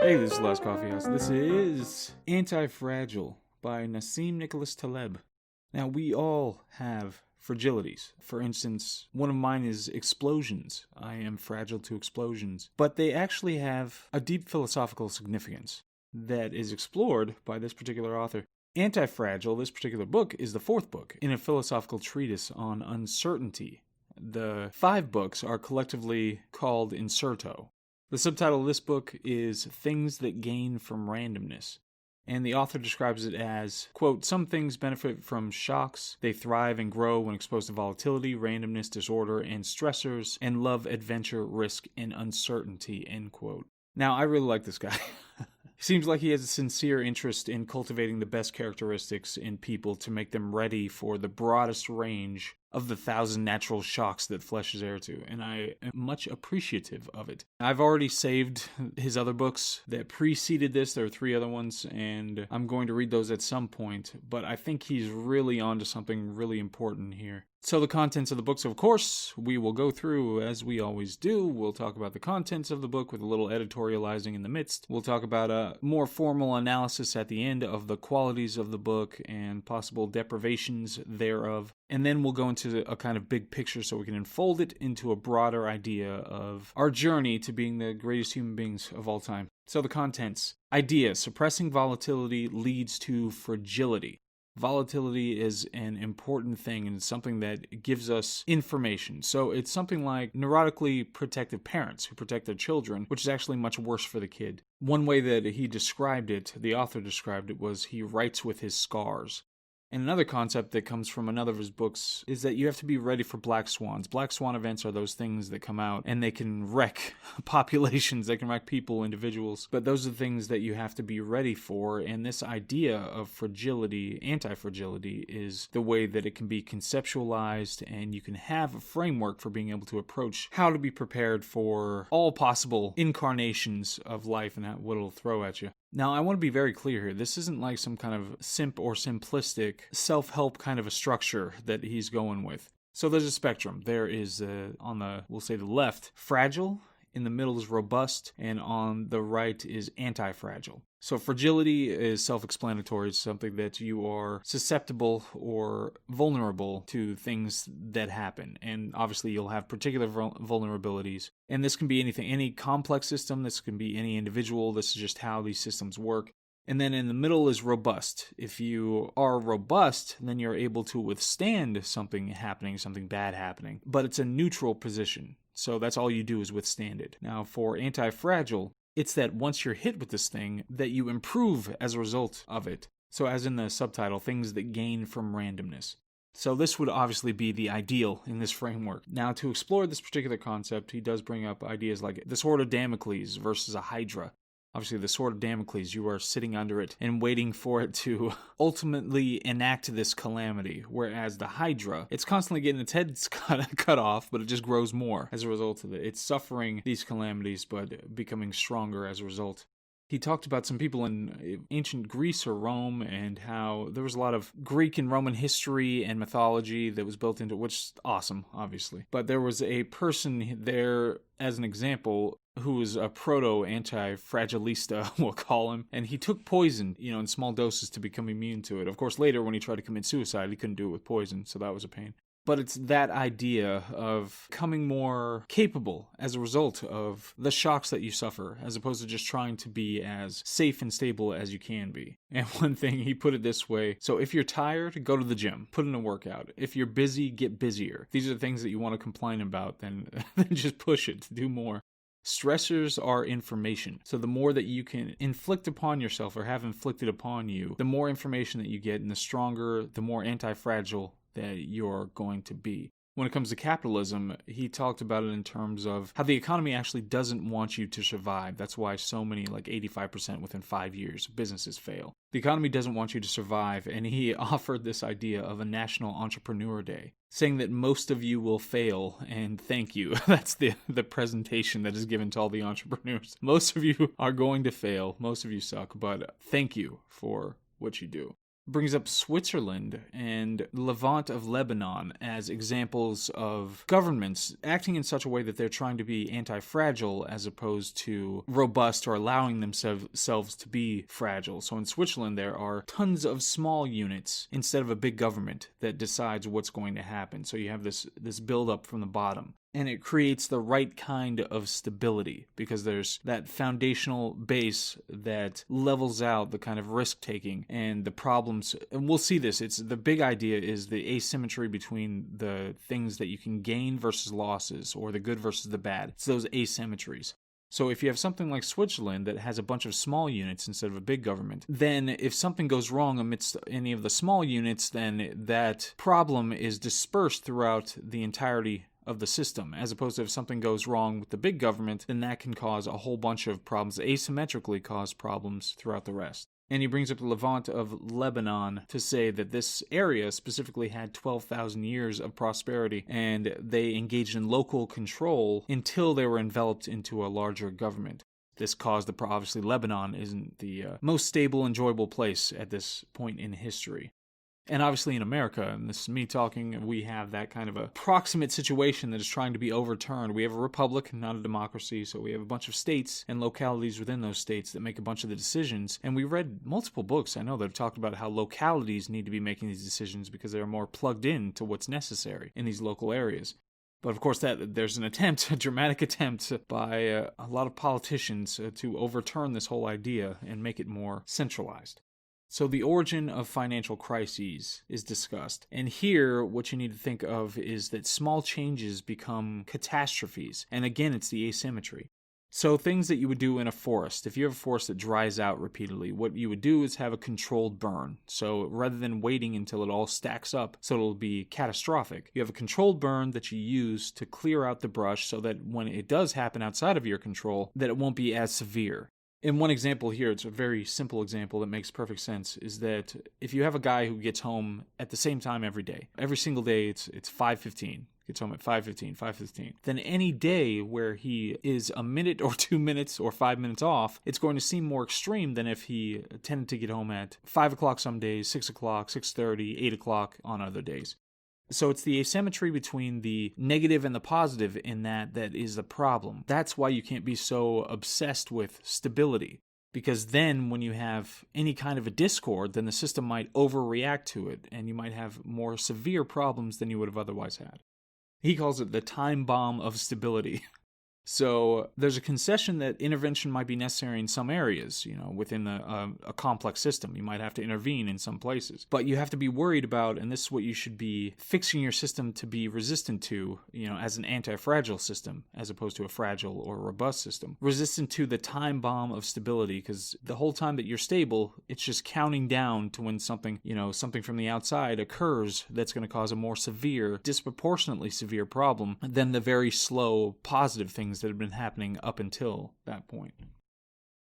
Hey, this is Last Coffee House. This is Antifragile by Nassim Taleb. Now, we all have fragilities. For instance, one of mine is explosions. I am fragile to explosions. But they actually have a deep philosophical significance that is explored by this particular author. Antifragile, this particular book, is the fourth book in a philosophical treatise on uncertainty. The 5 books are collectively called Incerto. The subtitle of this book is Things That Gain from Randomness, and the author describes it as, quote, some things benefit from shocks, they thrive and grow when exposed to volatility, randomness, disorder, and stressors, and love adventure, risk, and uncertainty, end quote. Now, I really like this guy. He seems like he has a sincere interest in cultivating the best characteristics in people to make them ready for the broadest range of the 1,000 natural shocks that flesh is heir to, and I am much appreciative of it. I've already saved his other books that preceded this. There are 3 other ones, and I'm going to read those at some point, but I think he's really onto something really important here. So the contents of the books, of course, we will go through as we always do. We'll talk about the contents of the book with a little editorializing in the midst. We'll talk about a more formal analysis at the end of the qualities of the book and possible deprivations thereof. And then we'll go into a kind of big picture so we can unfold it into a broader idea of our journey to being the greatest human beings of all time. So the contents. Idea: suppressing volatility leads to fragility. Volatility is an important thing and something that gives us information. So it's something like neurotically protective parents who protect their children, which is actually much worse for the kid. One way that he described it, the author described it, was he writes with his scars. And another concept that comes from another of his books is that you have to be ready for black swans. Black swan events are those things that come out and they can wreck populations, they can wreck people, individuals. But those are the things that you have to be ready for. And this idea of fragility, anti-fragility, is the way that it can be conceptualized, and you can have a framework for being able to approach how to be prepared for all possible incarnations of life and what it'll throw at you. Now, I want to be very clear here. This isn't like some kind of simp or simplistic self-help kind of a structure that he's going with. So there's a spectrum. There is, on the, we'll say the left, fragile, in the middle is robust, and on the right is anti-fragile. So fragility is self-explanatory. It's something that you are susceptible or vulnerable to things that happen. And obviously you'll have particular vulnerabilities. And this can be anything, any complex system. This can be any individual. This is just how these systems work. And then in the middle is robust. If you are robust, then you're able to withstand something happening, something bad happening. But it's a neutral position. So that's all you do is withstand it. Now for anti-fragile, it's that once you're hit with this thing, that you improve as a result of it. So as in the subtitle, things that gain from randomness. So this would obviously be the ideal in this framework. Now to explore this particular concept, he does bring up ideas like the sword of Damocles versus a hydra. Obviously, the sword of Damocles, you are sitting under it and waiting for it to ultimately enact this calamity. Whereas the Hydra, it's constantly getting its head cut off, but it just grows more as a result of it. It's suffering these calamities, but becoming stronger as a result. He talked about some people in ancient Greece or Rome and how there was a lot of Greek and Roman history and mythology that was built into it, which is awesome, obviously. But there was a person there, as an example, who was a proto-anti-fragilista, we'll call him, and he took poison, in small doses to become immune to it. Of course, later when he tried to commit suicide, he couldn't do it with poison, so that was a pain. But it's that idea of becoming more capable as a result of the shocks that you suffer, as opposed to just trying to be as safe and stable as you can be. And one thing, he put it this way, so if you're tired, go to the gym, put in a workout. If you're busy, get busier. These are the things that you want to complain about, then just push it to do more. Stressors are information. So the more that you can inflict upon yourself or have inflicted upon you, the more information that you get, and the stronger, the more anti-fragile that you're going to be. When it comes to capitalism, he talked about it in terms of how the economy actually doesn't want you to survive. That's why so many, like 85% within 5 years, businesses fail. The economy doesn't want you to survive, and he offered this idea of a National Entrepreneur Day, saying that most of you will fail, and thank you. That's the presentation that is given to all the entrepreneurs. Most of you are going to fail, most of you suck, but thank you for what you do. brings up Switzerland and Levant of Lebanon as examples of governments acting in such a way that they're trying to be anti-fragile as opposed to robust or allowing themselves to be fragile. So in Switzerland, there are tons of small units instead of a big government that decides what's going to happen. So you have this build-up from the bottom. And it creates the right kind of stability because there's that foundational base that levels out the kind of risk-taking and the problems. And we'll see this. It's the big idea is the asymmetry between the things that you can gain versus losses, or the good versus the bad. It's those asymmetries. So if you have something like Switzerland that has a bunch of small units instead of a big government, then if something goes wrong amidst any of the small units, then that problem is dispersed throughout the entirety of the system, as opposed to if something goes wrong with the big government, then that can cause a whole bunch of problems, asymmetrically cause problems throughout the rest. And he brings up the Levant of Lebanon to say that this area specifically had 12,000 years of prosperity, and they engaged in local control until they were enveloped into a larger government. This caused obviously Lebanon isn't the most stable, enjoyable place at this point in history. And obviously in America, and this is me talking, we have that kind of a proximate situation that is trying to be overturned. We have a republic, not a democracy, so we have a bunch of states and localities within those states that make a bunch of the decisions. And we read multiple books, I know, that have talked about how localities need to be making these decisions because they're more plugged in to what's necessary in these local areas. But of course, there's an attempt, a dramatic attempt by a lot of politicians to overturn this whole idea and make it more centralized. So the origin of financial crises is discussed. And here, what you need to think of is that small changes become catastrophes. And again, it's the asymmetry. So things that you would do in a forest. If you have a forest that dries out repeatedly, what you would do is have a controlled burn. So rather than waiting until it all stacks up so it'll be catastrophic, you have a controlled burn that you use to clear out the brush so that when it does happen outside of your control, that it won't be as severe. In one example here, it's a very simple example that makes perfect sense, is that if you have a guy who gets home at the same time every day, every single day it's 5:15, gets home at 5:15, then any day where he is a minute or 2 minutes or 5 minutes off, it's going to seem more extreme than if he tended to get home at 5 o'clock some days, 6 o'clock, 6:30, 8 o'clock on other days. So it's the asymmetry between the negative and the positive in that is the problem. That's why you can't be so obsessed with stability. Because then when you have any kind of a discord, then the system might overreact to it, and you might have more severe problems than you would have otherwise had. He calls it the time bomb of stability. So there's a concession that intervention might be necessary in some areas, within a complex system. You might have to intervene in some places. But you have to be worried about, and this is what you should be fixing your system to be resistant to, as an anti-fragile system, as opposed to a fragile or robust system. Resistant to the time bomb of stability, because the whole time that you're stable, it's just counting down to when something from the outside occurs that's going to cause a more severe, disproportionately severe problem than the very slow, positive things that have been happening up until that point.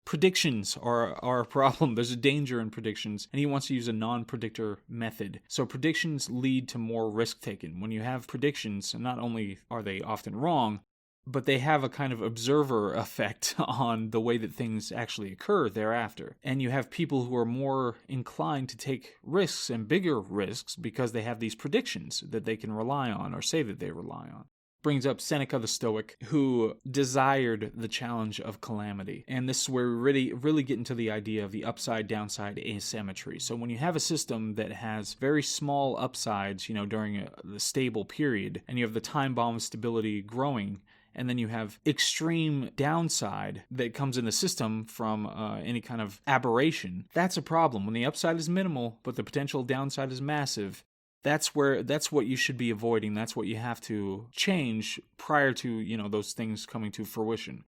Predictions are a problem. There's a danger in predictions, and he wants to use a non-predictor method. So predictions lead to more risk-taking. When you have predictions, not only are they often wrong, but they have a kind of observer effect on the way that things actually occur thereafter. And you have people who are more inclined to take risks and bigger risks because they have these predictions that they can rely on or say that they rely on. Brings up Seneca the Stoic, who desired the challenge of calamity. And this is where we really get into the idea of the upside-downside asymmetry. So when you have a system that has very small upsides, during the stable period, and you have the time bomb of stability growing, and then you have extreme downside that comes in the system from any kind of aberration, that's a problem. When the upside is minimal, but the potential downside is massive, that's what you should be avoiding. That's what you have to change prior to, those things coming to fruition.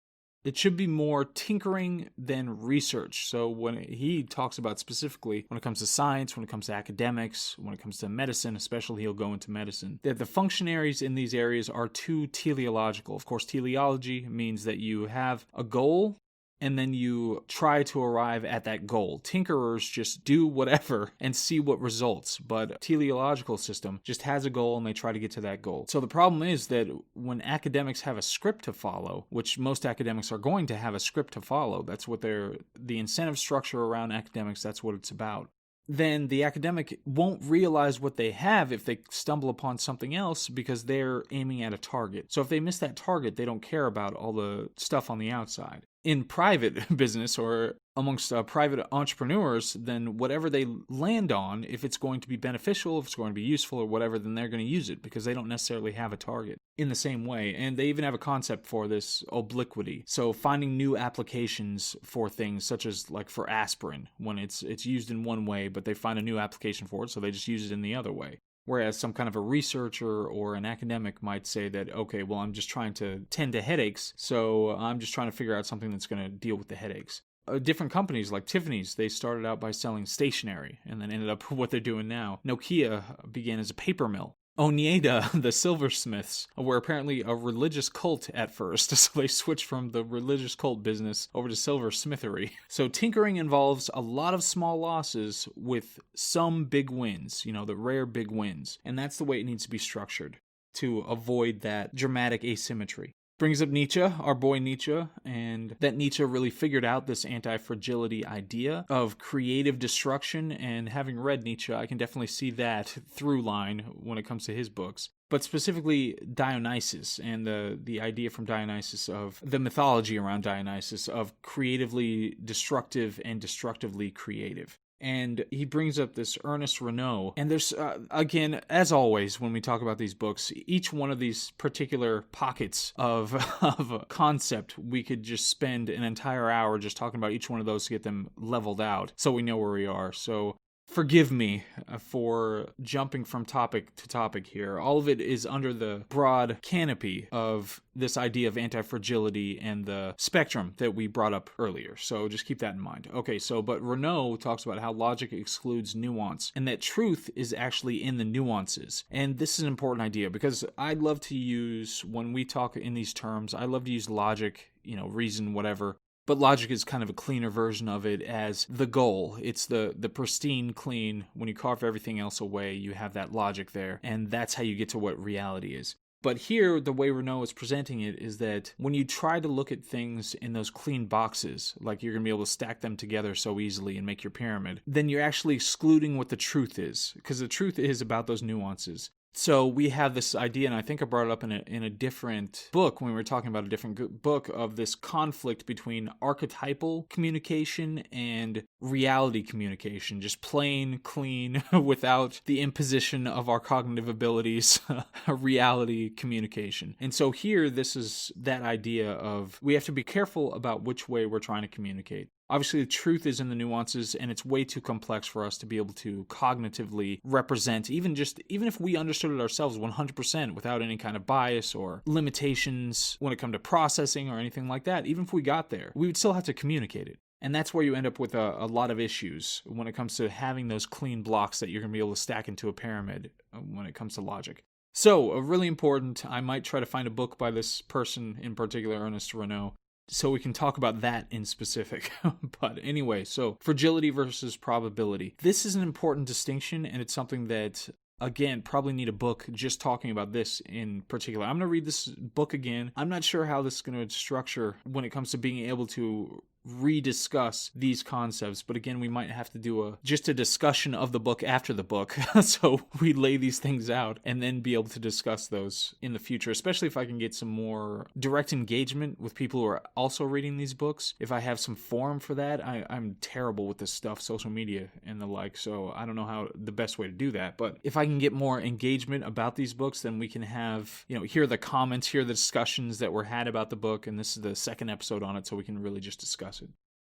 It should be more tinkering than research. So when he talks about specifically when it comes to science, when it comes to academics, when it comes to medicine, especially he'll go into medicine, that the functionaries in these areas are too teleological. Of course, teleology means that you have a goal and then you try to arrive at that goal. Tinkerers just do whatever and see what results, but a teleological system just has a goal and they try to get to that goal. So the problem is that when academics have a script to follow, which most academics are going to have a script to follow, that's what the incentive structure around academics, that's what it's about. then the academic won't realize what they have if they stumble upon something else because they're aiming at a target. So if they miss that target, they don't care about all the stuff on the outside. In private business or amongst private entrepreneurs, then whatever they land on, if it's going to be beneficial, if it's going to be useful or whatever, then they're going to use it because they don't necessarily have a target in the same way. And they even have a concept for this, obliquity. So finding new applications for things such as like for aspirin, when it's used in one way, but they find a new application for it, so they just use it in the other way. Whereas some kind of a researcher or an academic might say that, okay, well, I'm just trying to tend to headaches, so I'm just trying to figure out something that's going to deal with the headaches. Different companies like Tiffany's, they started out by selling stationery and then ended up what they're doing now. Nokia began as a paper mill. Oneida, the silversmiths, were apparently a religious cult at first, so they switched from the religious cult business over to silversmithery. So tinkering involves a lot of small losses with some big wins, the rare big wins. And that's the way it needs to be structured to avoid that dramatic asymmetry. Brings up Nietzsche, our boy Nietzsche, and that Nietzsche really figured out this anti-fragility idea of creative destruction, and having read Nietzsche, I can definitely see that through line when it comes to his books. But specifically Dionysus and the idea from Dionysus of the mythology around Dionysus of creatively destructive and destructively creative. And he brings up this Ernest Renaud. And there's, again, as always, when we talk about these books, each one of these particular pockets of a concept, we could just spend an entire hour just talking about each one of those to get them leveled out so we know where we are. So forgive me for jumping from topic to topic here. All of it is under the broad canopy of this idea of anti-fragility and the spectrum that we brought up earlier. So just keep that in mind. Okay, but Renaud talks about how logic excludes nuance and that truth is actually in the nuances. And this is an important idea because I love to use, when we talk in these terms, I love to use logic, reason, whatever. But logic is kind of a cleaner version of it as the goal. It's the pristine clean. When you carve everything else away, you have that logic there. And that's how you get to what reality is. But here, the way Renaud is presenting it is that when you try to look at things in those clean boxes, like you're going to be able to stack them together so easily and make your pyramid, then you're actually excluding what the truth is. Because the truth is about those nuances. So we have this idea, and I think I brought it up in a different book when we were talking about a different book, of this conflict between archetypal communication and reality communication, just plain, clean, without the imposition of our cognitive abilities, reality communication. And so here, this is that idea of we have to be careful about which way we're trying to communicate. Obviously, the truth is in the nuances, and it's way too complex for us to be able to cognitively represent, even if we understood it ourselves 100% without any kind of bias or limitations when it comes to processing or anything like that. Even if we got there, we would still have to communicate it. And that's where you end up with a lot of issues when it comes to having those clean blocks that you're going to be able to stack into a pyramid when it comes to logic. So, really important, I might try to find a book by this person in particular, Ernest Renaud, so we can talk about that in specific. But anyway, so fragility versus probability. This is an important distinction, and it's something that, again, probably need a book just talking about this in particular. I'm going to read this book again. I'm not sure how this is going to structure when it comes to being able to rediscuss these concepts, but again, we might have to do just a discussion of the book after the book, so we lay these things out and then be able to discuss those in the future, especially if I can get some more direct engagement with people who are also reading these books. If I have some forum for that, I'm terrible with this stuff, social media and the like, so I don't know how the best way to do that, but if I can get more engagement about these books, then we can have, hear the comments, hear the discussions that were had about the book, and this is the second episode on it, so we can really just discuss it.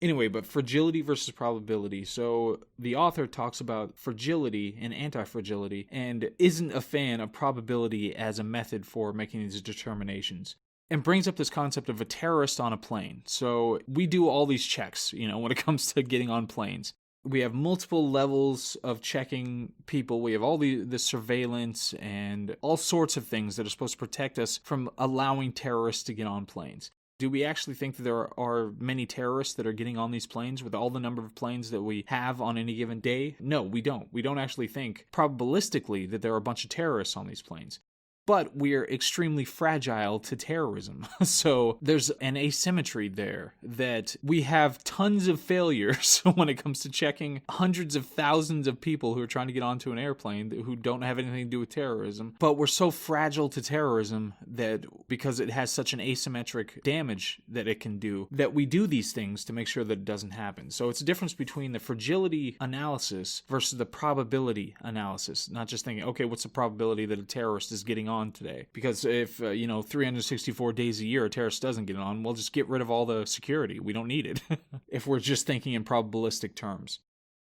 Anyway, but fragility versus probability. So the author talks about fragility and anti-fragility and isn't a fan of probability as a method for making these determinations. And brings up this concept of a terrorist on a plane. So we do all these checks, when it comes to getting on planes. We have multiple levels of checking people. We have all the surveillance and all sorts of things that are supposed to protect us from allowing terrorists to get on planes. Do we actually think that there are many terrorists that are getting on these planes with all the number of planes that we have on any given day? No, we don't. We don't actually think probabilistically that there are a bunch of terrorists on these planes. but we're extremely fragile to terrorism. So there's an asymmetry there, that we have tons of failures when it comes to checking hundreds of thousands of people who are trying to get onto an airplane who don't have anything to do with terrorism. But we're so fragile to terrorism that because it has such an asymmetric damage that it can do, that we do these things to make sure that it doesn't happen. So it's a difference between the fragility analysis versus the probability analysis. Not just thinking, okay, what's the probability that a terrorist is getting on today? Because if 364 days a year a terrorist doesn't get on, we'll just get rid of all the security. We don't need it. If we're just thinking in probabilistic terms.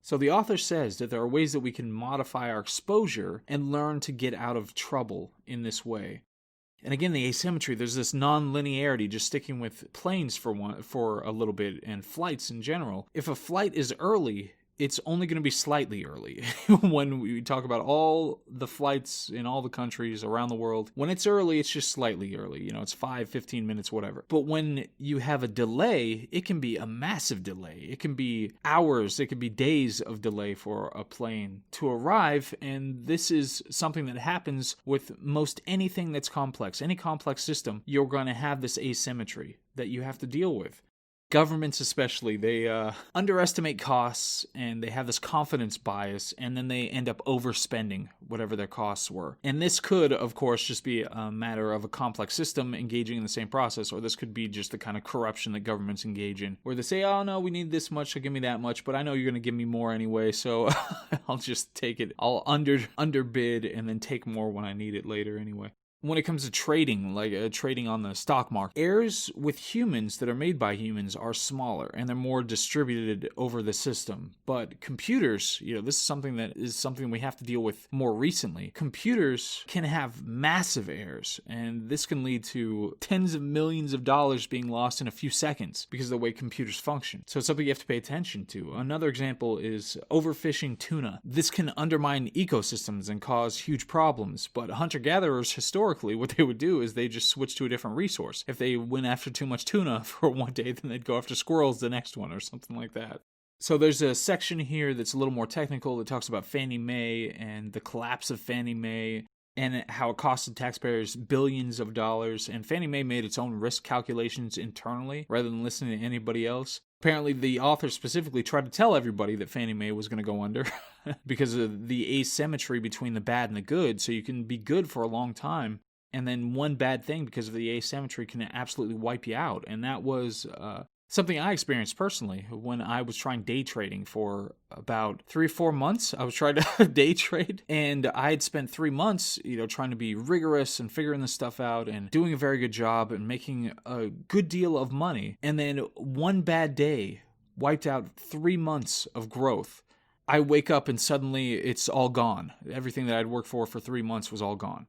So the author says that there are ways that we can modify our exposure and learn to get out of trouble in this way. And again, the asymmetry, there's this non-linearity, just sticking with planes for a little bit and flights in general. If a flight is early, it's only going to be slightly early. When we talk about all the flights in all the countries around the world, when it's early, it's just slightly early. It's 5, 15 minutes, whatever. But when you have a delay, it can be a massive delay. It can be hours, it could be days of delay for a plane to arrive. And this is something that happens with most anything that's complex. Any complex system, you're going to have this asymmetry that you have to deal with. Governments especially, they underestimate costs, and they have this confidence bias, and then they end up overspending whatever their costs were. And this could, of course, just be a matter of a complex system engaging in the same process, or this could be just the kind of corruption that governments engage in, where they say, oh no, we need this much, so give me that much, but I know you're going to give me more anyway, so I'll just take it. I'll underbid and then take more when I need it later anyway. When it comes to trading, like trading on the stock market, errors with humans that are made by humans are smaller and they're more distributed over the system. But computers, this is something we have to deal with more recently. Computers can have massive errors, and this can lead to tens of millions of dollars being lost in a few seconds because of the way computers function. So it's something you have to pay attention to. Another example is overfishing tuna. This can undermine ecosystems and cause huge problems, but hunter-gatherers historically, what they would do is they just switch to a different resource. If they went after too much tuna for one day, then they'd go after squirrels the next one or something like that. So there's a section here that's a little more technical that talks about Fannie Mae and the collapse of Fannie Mae and how it costed taxpayers billions of dollars. And Fannie Mae made its own risk calculations internally rather than listening to anybody else. Apparently, the author specifically tried to tell everybody that Fannie Mae was going to go under because of the asymmetry between the bad and the good. So you can be good for a long time, and then one bad thing because of the asymmetry can absolutely wipe you out. And that was something I experienced personally when I was trying day trading for about 3 or 4 months. I was trying to day trade, and I had spent 3 months, trying to be rigorous and figuring this stuff out and doing a very good job and making a good deal of money. And then one bad day wiped out 3 months of growth. I wake up and suddenly it's all gone. Everything that I'd worked for 3 months was all gone.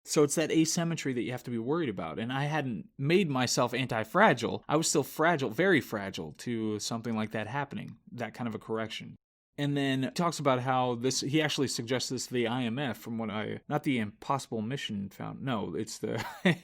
So it's that asymmetry that you have to be worried about. And I hadn't made myself anti-fragile. I was still fragile, very fragile to something like that happening, that kind of a correction. And then talks about how he actually suggests this to the IMF from not the Impossible Mission Found, no, it's the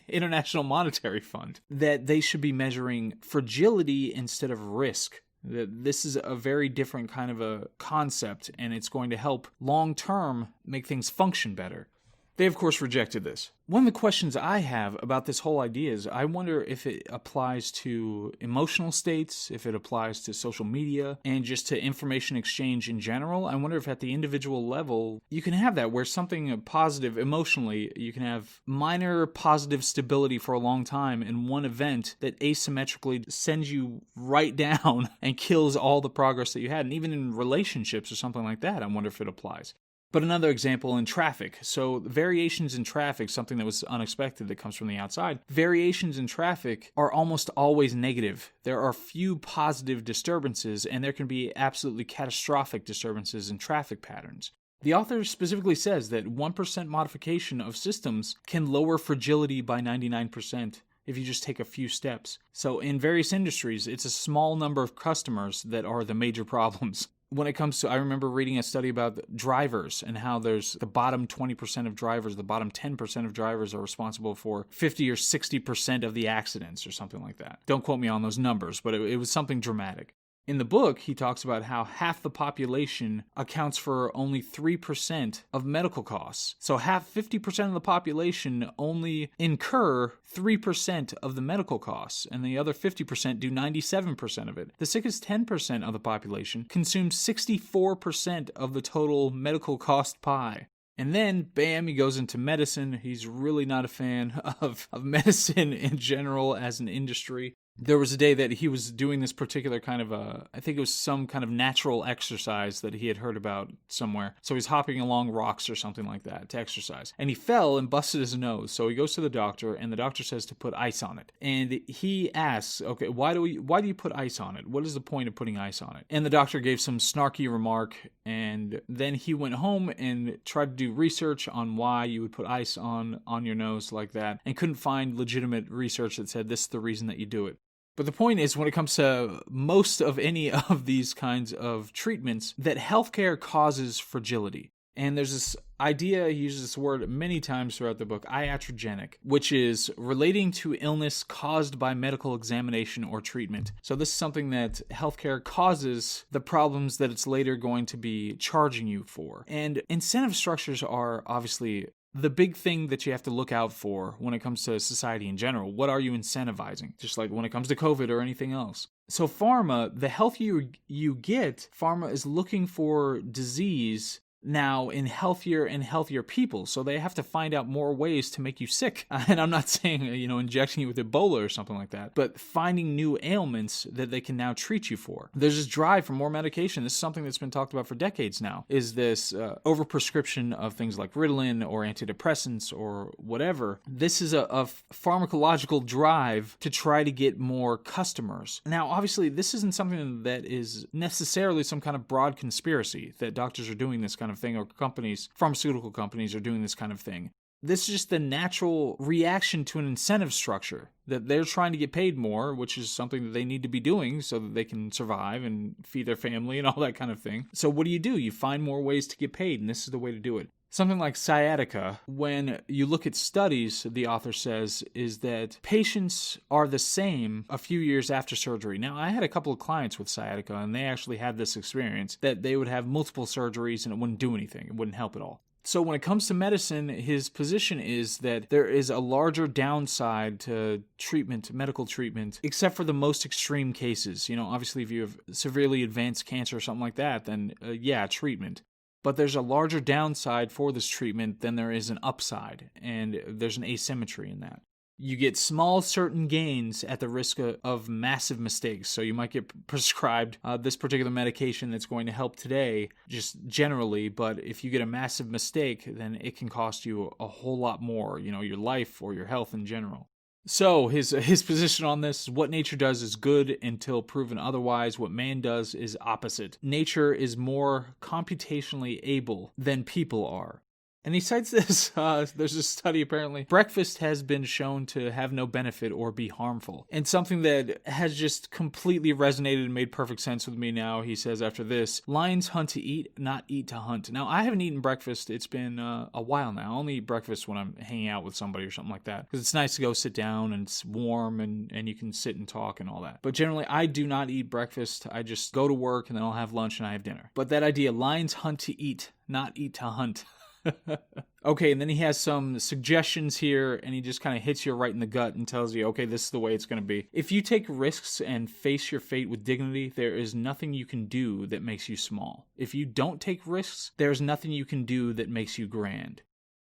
International Monetary Fund, that they should be measuring fragility instead of risk. That this is a very different kind of a concept, and it's going to help long-term make things function better. They, of course, rejected this. One of the questions I have about this whole idea is I wonder if it applies to emotional states, if it applies to social media, and just to information exchange in general. I wonder if at the individual level, you can have that where something positive emotionally, you can have minor positive stability for a long time in one event that asymmetrically sends you right down and kills all the progress that you had. And even in relationships or something like that, I wonder if it applies. But another example in traffic. So variations in traffic, something that was unexpected that comes from the outside. Variations in traffic are almost always negative. There are few positive disturbances, and there can be absolutely catastrophic disturbances in traffic patterns. The author specifically says that 1% modification of systems can lower fragility by 99%. If you just take a few steps. So in various industries, it's a small number of customers that are the major problems. When it comes to, I remember reading a study about drivers and how there's the bottom 20% of drivers, the bottom 10% of drivers are responsible for 50 or 60% of the accidents or something like that. Don't quote me on those numbers, but it was something dramatic. In the book, he talks about how half the population accounts for only 3% of medical costs. So 50% of the population only incur 3% of the medical costs, and the other 50% do 97% of it. The sickest 10% of the population consumes 64% of the total medical cost pie. And then, bam, he goes into medicine. He's really not a fan of medicine in general as an industry. There was a day that he was doing this particular kind of I think it was some kind of natural exercise that he had heard about somewhere. So he's hopping along rocks or something like that to exercise. And he fell and busted his nose. So he goes to the doctor, and the doctor says to put ice on it. And he asks, okay, why do you put ice on it? What is the point of putting ice on it? And the doctor gave some snarky remark, and then he went home and tried to do research on why you would put ice on your nose like that, and couldn't find legitimate research that said this is the reason that you do it. But the point is, when it comes to most of any of these kinds of treatments, that healthcare causes fragility. And there's this idea, he uses this word many times throughout the book, iatrogenic, which is relating to illness caused by medical examination or treatment. So this is something that healthcare causes the problems that it's later going to be charging you for. And incentive structures are obviously the big thing that you have to look out for when it comes to society in general. What are you incentivizing? Just like when it comes to COVID or anything else. So pharma, the healthier you get, pharma is looking for disease now in healthier and healthier people. So they have to find out more ways to make you sick. And I'm not saying, injecting you with Ebola or something like that, but finding new ailments that they can now treat you for. There's this drive for more medication. This is something that's been talked about for decades now, is this overprescription of things like Ritalin or antidepressants or whatever. This is a pharmacological drive to try to get more customers. Now, obviously, this isn't something that is necessarily some kind of broad conspiracy that doctors are doing this kind of thing, or pharmaceutical companies are doing this kind of thing. This is just the natural reaction to an incentive structure, that they're trying to get paid more, which is something that they need to be doing so that they can survive and feed their family and all that kind of thing. So what do? You find more ways to get paid, and this is the way to do it. Something like sciatica, when you look at studies, the author says, is that patients are the same a few years after surgery. Now, I had a couple of clients with sciatica, and they actually had this experience, that they would have multiple surgeries and it wouldn't do anything. It wouldn't help at all. So when it comes to medicine, his position is that there is a larger downside to treatment, medical treatment, except for the most extreme cases. Obviously, if you have severely advanced cancer or something like that, then treatment. But there's a larger downside for this treatment than there is an upside, and there's an asymmetry in that. You get small certain gains at the risk of massive mistakes. So you might get prescribed this particular medication that's going to help today, just generally, but if you get a massive mistake, then it can cost you a whole lot more, your life or your health in general. So his position on this is what nature does is good until proven otherwise. What man does is opposite. Nature is more computationally able than people are. And he cites this, there's a study apparently, breakfast has been shown to have no benefit or be harmful. And something that has just completely resonated and made perfect sense with me now, he says after this, lions hunt to eat, not eat to hunt. Now, I haven't eaten breakfast, it's been a while now. I only eat breakfast when I'm hanging out with somebody or something like that. Because it's nice to go sit down and it's warm and you can sit and talk and all that. But generally, I do not eat breakfast. I just go to work and then I'll have lunch and I have dinner. But that idea, lions hunt to eat, not eat to hunt. Okay, and then he has some suggestions here, and he just kind of hits you right in the gut and tells you, okay, this is the way it's going to be. If you take risks and face your fate with dignity, there is nothing you can do that makes you small. If you don't take risks, there's nothing you can do that makes you grand.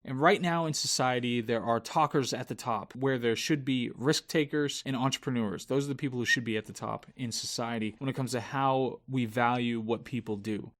And right now in society, there are talkers at the top, where there should be risk takers and entrepreneurs. Those are the people who should be at the top in society when it comes to how we value what people do.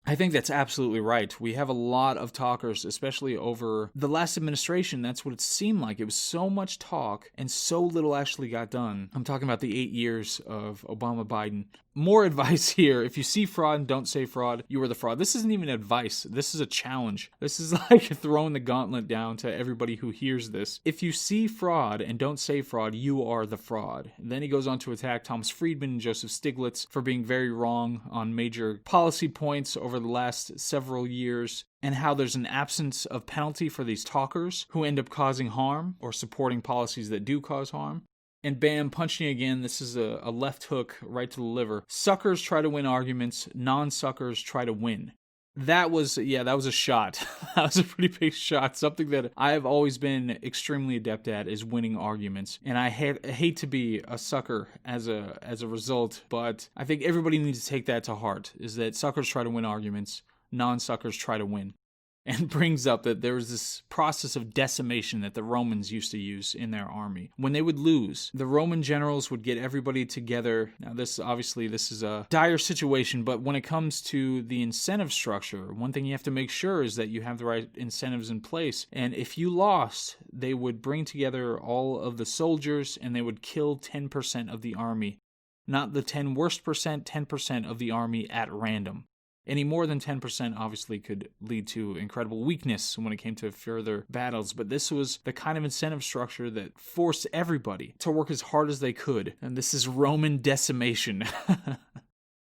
I think that's absolutely right. We have a lot of talkers, especially over the last administration. That's what it seemed like. It was so much talk and so little actually got done. I'm talking about the 8 years of Obama-Biden. More advice here. If you see fraud and don't say fraud, you are the fraud. This isn't even advice. This is a challenge. This is like throwing the gauntlet down to everybody who hears this. If you see fraud and don't say fraud, you are the fraud. And then he goes on to attack Thomas Friedman and Joseph Stiglitz for being very wrong on major policy points over the last several years, and how there's an absence of penalty for these talkers who end up causing harm or supporting policies that do cause harm. And bam, punching again. This is a left hook right to the liver. Suckers try to win arguments. Non-suckers try to win. That was a shot. That was a pretty big shot. Something that I have always been extremely adept at is winning arguments. And I hate to be a sucker as a result, but I think everybody needs to take that to heart, is that suckers try to win arguments, non-suckers try to win. And brings up that there was this process of decimation that the Romans used to use in their army. When they would lose, the Roman generals would get everybody together. Now, this is a dire situation, but when it comes to the incentive structure, one thing you have to make sure is that you have the right incentives in place. And if you lost, they would bring together all of the soldiers and they would kill 10% of the army. Not the 10 worst percent, 10% of the army at random. Any more than 10% obviously could lead to incredible weakness when it came to further battles, but this was the kind of incentive structure that forced everybody to work as hard as they could, and this is Roman decimation.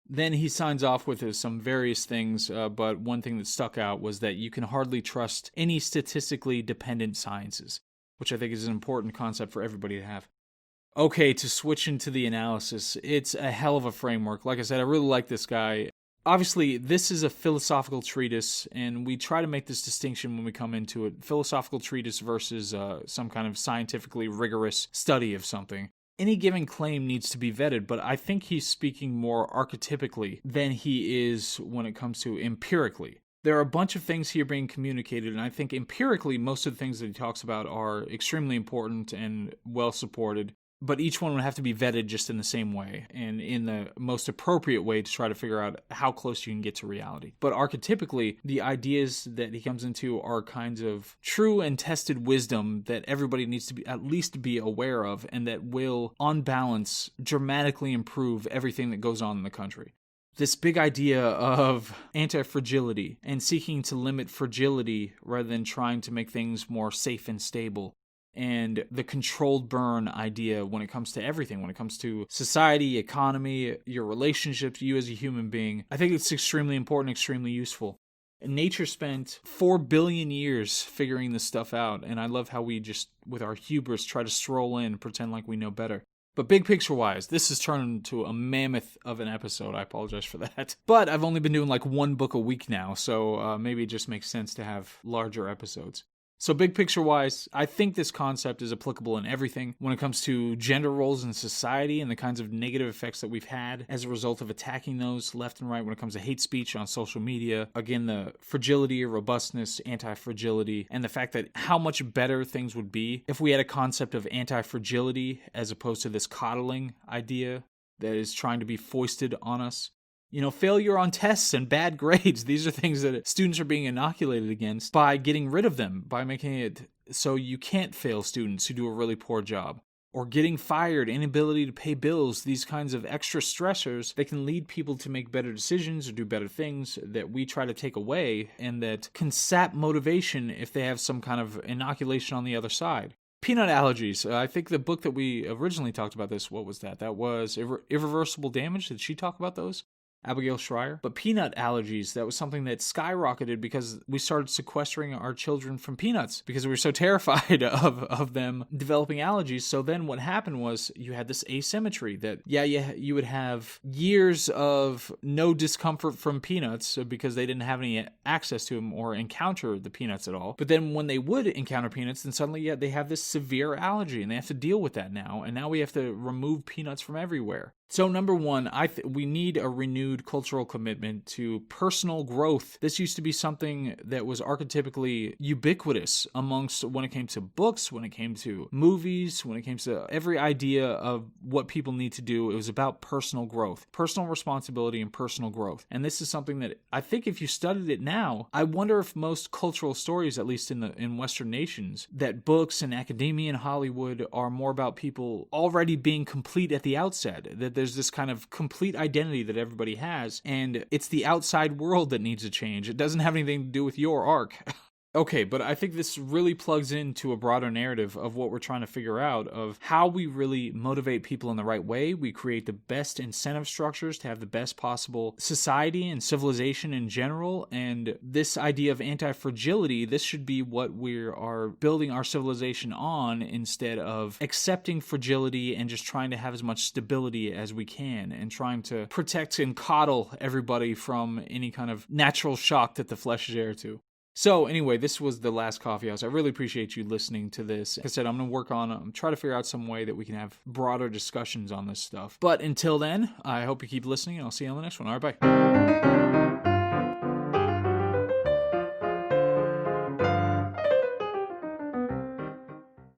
Then he signs off with some various things, but one thing that stuck out was that you can hardly trust any statistically dependent sciences, which I think is an important concept for everybody to have. Okay, to switch into the analysis, it's a hell of a framework. Like I said, I really like this guy. Obviously, this is a philosophical treatise, and we try to make this distinction when we come into it. Philosophical treatise versus some kind of scientifically rigorous study of something. Any given claim needs to be vetted, but I think he's speaking more archetypically than he is when it comes to empirically. There are a bunch of things here being communicated, and I think empirically most of the things that he talks about are extremely important and well supported. But each one would have to be vetted just in the same way and in the most appropriate way to try to figure out how close you can get to reality. But archetypically, the ideas that he comes into are kinds of true and tested wisdom that everybody needs to at least be aware of, and that will, on balance, dramatically improve everything that goes on in the country. This big idea of antifragility and seeking to limit fragility rather than trying to make things more safe and stable. And the controlled burn idea when it comes to everything, when it comes to society, economy, your relationships, you as a human being. I think it's extremely important, extremely useful. And nature spent 4 billion years figuring this stuff out, and I love how we just, with our hubris, try to stroll in and pretend like we know better. But big picture-wise, this has turned into a mammoth of an episode. I apologize for that. But I've only been doing like one book a week now, so maybe it just makes sense to have larger episodes. So big picture-wise, I think this concept is applicable in everything when it comes to gender roles in society and the kinds of negative effects that we've had as a result of attacking those left and right when it comes to hate speech on social media. Again, the fragility, robustness, anti-fragility, and the fact that how much better things would be if we had a concept of anti-fragility as opposed to this coddling idea that is trying to be foisted on us. You know, failure on tests and bad grades, these are things that students are being inoculated against by getting rid of them, by making it so you can't fail students who do a really poor job. Or getting fired, inability to pay bills, these kinds of extra stressors that can lead people to make better decisions or do better things that we try to take away and that can sap motivation if they have some kind of inoculation on the other side. Peanut allergies. I think the book that we originally talked about this, what was that? That was Irreversible Damage. Did she talk about those? Abigail Schreier. But peanut allergies, that was something that skyrocketed because we started sequestering our children from peanuts because we were so terrified of them developing allergies. So then what happened was you had this asymmetry that, you would have years of no discomfort from peanuts because they didn't have any access to them or encounter the peanuts at all. But then when they would encounter peanuts, then suddenly, they have this severe allergy and they have to deal with that now. And now we have to remove peanuts from everywhere. So number one, we need a renewed cultural commitment to personal growth. This used to be something that was archetypically ubiquitous amongst when it came to books, when it came to movies, when it came to every idea of what people need to do. It was about personal growth, personal responsibility and personal growth. And this is something that I think if you studied it now, I wonder if most cultural stories, at least in Western nations, that books and academia and Hollywood are more about people already being complete at the outset, that there's this kind of complete identity that everybody has, and it's the outside world that needs to change. It doesn't have anything to do with your arc. Okay, but I think this really plugs into a broader narrative of what we're trying to figure out of how we really motivate people in the right way. We create the best incentive structures to have the best possible society and civilization in general. And this idea of anti-fragility, this should be what we are building our civilization on instead of accepting fragility and just trying to have as much stability as we can and trying to protect and coddle everybody from any kind of natural shock that the flesh is heir to. So anyway, this was the last coffee house. I really appreciate you listening to this. Like I said, I'm going to work on try to figure out some way that we can have broader discussions on this stuff. But until then, I hope you keep listening, and I'll see you on the next one. All right, bye.